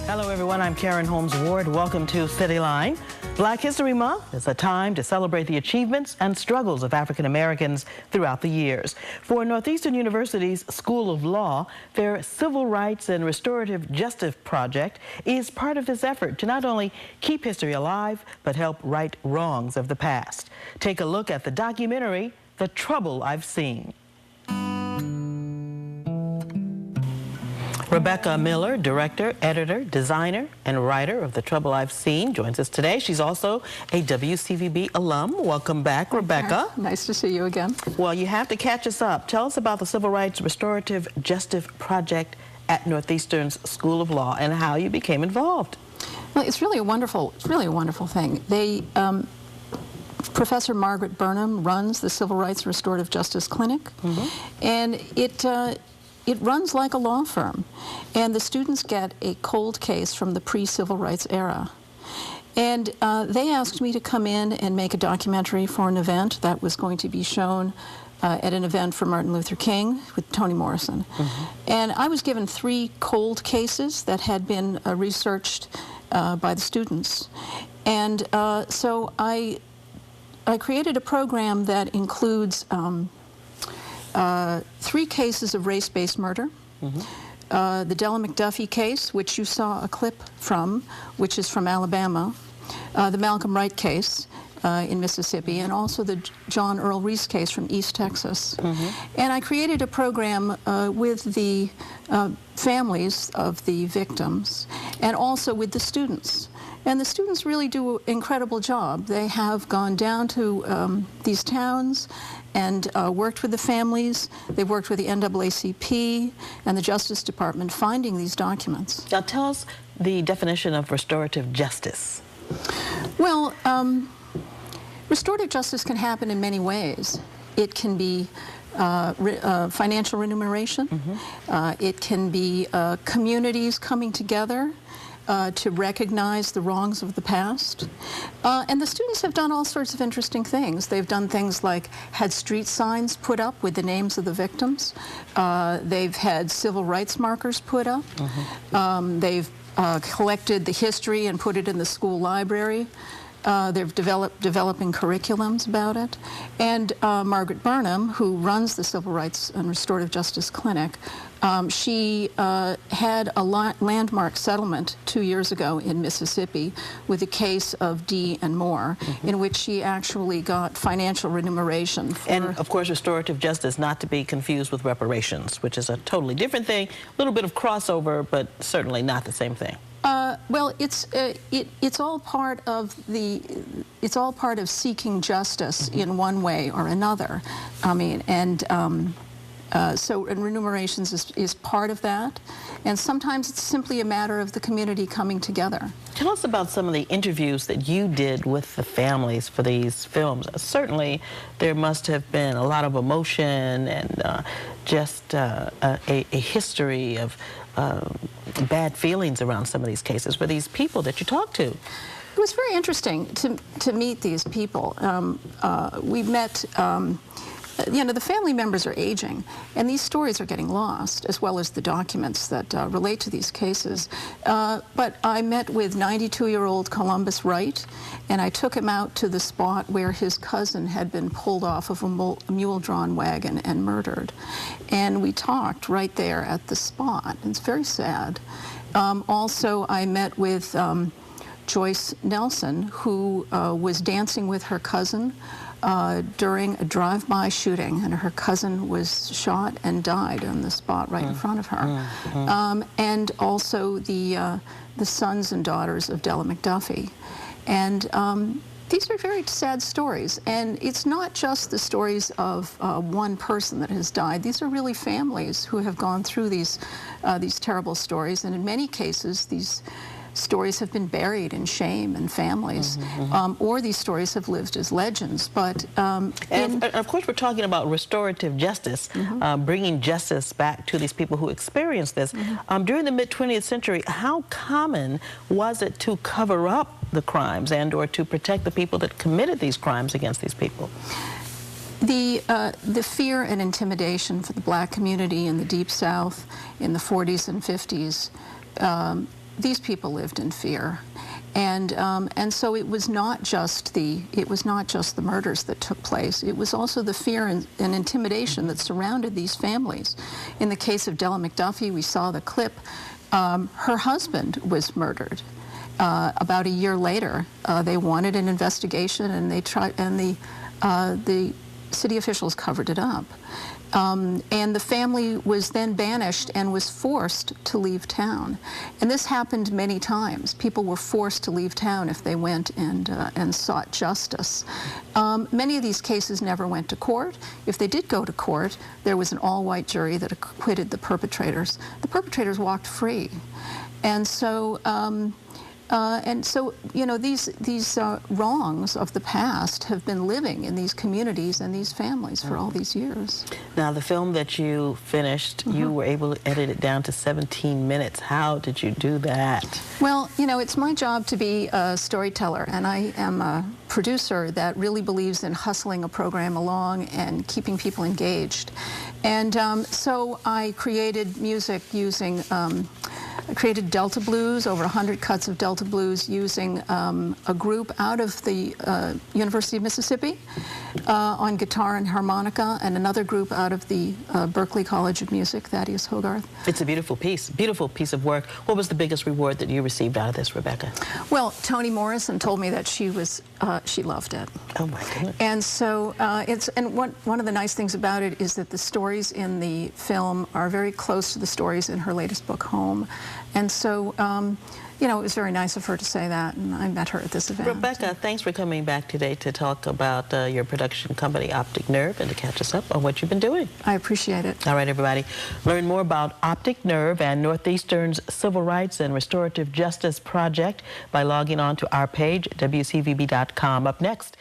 Hello everyone, I'm Karen Holmes Ward. Welcome to CITYLINE. Black History Month is a time to celebrate the achievements and struggles of African Americans throughout the years. For Northeastern University's School of Law, their Civil Rights and Restorative Justice project is part of this effort to not only keep history alive, but help right wrongs of the past. Take a look at the documentary, The Trouble I've Seen. Rebecca Miller, director, editor, designer, and writer of The Trouble I've Seen, joins us today. She's also a WCVB alum. Welcome back, Rebecca. Nice to see you again. Well, you have to catch us up. Tell us about the Civil Rights Restorative Justice Project at Northeastern's School of Law and how you became involved. Well, it's really a wonderful thing. Professor Margaret Burnham runs the Civil Rights Restorative Justice Clinic, and it runs like a law firm, and the students get a cold case from the pre-civil rights era. And they asked me to come in and make a documentary for an event that was going to be shown at an event for Martin Luther King with Toni Morrison. And I was given 3 cold cases that had been researched by the students. And so I created a program that includes 3 cases of race-based murder, the Della McDuffie case, which you saw a clip from, which is from Alabama, the Malcolm Wright case in Mississippi, and also the John Earl Reese case from East Texas. And I created a program with the families of the victims and also with the students. And the students really do an incredible job. They have gone down to these towns and worked with the families. They've worked with the NAACP and the Justice Department finding these documents. Now tell us the definition of restorative justice. Well, restorative justice can happen in many ways. It can be financial remuneration. It can be communities coming together to recognize the wrongs of the past. And the students have done all sorts of interesting things. They've done things like had street signs put up with the names of the victims. They've had civil rights markers put up. They've collected the history and put it in the school library. They've developing curriculums about it. And Margaret Burnham, who runs the Civil Rights and Restorative Justice Clinic, she had a landmark settlement 2 years ago in Mississippi with a case of Dee and Moore, in which she actually got financial remuneration for... And, of course, restorative justice not to be confused with reparations, which is a totally different thing, a little bit of crossover, but certainly not the same thing. Well, it's all part of seeking justice in one way or another. I mean, and remunerations is part of that, and sometimes it's simply a matter of the community coming together. Tell us about some of the interviews that you did with the families for these films. Certainly, there must have been a lot of emotion and just a history of bad feelings around some of these cases for these people that you talked to. It was very interesting to meet these people. We met, you know, the family members are aging, and these stories are getting lost, as well as the documents that relate to these cases. But I met with 92-year-old Columbus Wright, and I took him out to the spot where his cousin had been pulled off of a mule-drawn wagon and murdered. And we talked right there at the spot. It's very sad. Also, I met with Joyce Nelson, who was dancing with her cousin during a drive-by shooting, and her cousin was shot and died on the spot right in front of her. And also the sons and daughters of Della McDuffie. And these are very sad stories, and it's not just the stories of one person that has died. These are really families who have gone through these terrible stories, and in many cases, these stories have been buried in shame and families, or these stories have lived as legends. But and of course, we're talking about restorative justice, bringing justice back to these people who experienced this. During the mid-20th century, how common was it to cover up the crimes and or to protect the people that committed these crimes against these people? The fear and intimidation for the black community in the Deep South in the 40s and 50s these people lived in fear. And so it was not just the murders that took place. It was also the fear and intimidation that surrounded these families. In the case of Della McDuffie, we saw the clip. Her husband was murdered. About a year later, they wanted an investigation, and the city officials covered it up. And the family was then banished and was forced to leave town. And this happened many times. People were forced to leave town if they went and sought justice. Many of these cases never went to court. If they did go to court, there was an all-white jury that acquitted the perpetrators. The perpetrators walked free. And so, you know, these wrongs of the past have been living in these communities and these families for all these years. Now, the film that you finished, you were able to edit it down to 17 minutes. How did you do that? Well, you know, it's my job to be a storyteller, and I am a producer that really believes in hustling a program along and keeping people engaged. And so I created music using I created Delta Blues, over 100 cuts of Delta Blues, using a group out of the University of Mississippi on guitar and harmonica, and another group out of the Berklee College of Music, Thaddeus Hogarth. It's a beautiful piece of work. What was the biggest reward that you received out of this, Rebecca? Well, Toni Morrison told me that she loved it. Oh my goodness. And so one of the nice things about it is that the stories in the film are very close to the stories in her latest book, Home. And so, you know, it was very nice of her to say that, and I met her at this event. Rebecca, thanks for coming back today to talk about your production company, Optik Nerve, and to catch us up on what you've been doing. I appreciate it. All right, everybody. Learn more about Optik Nerve and Northeastern's Civil Rights and Restorative Justice Project by logging on to our page, WCVB.com. Up next,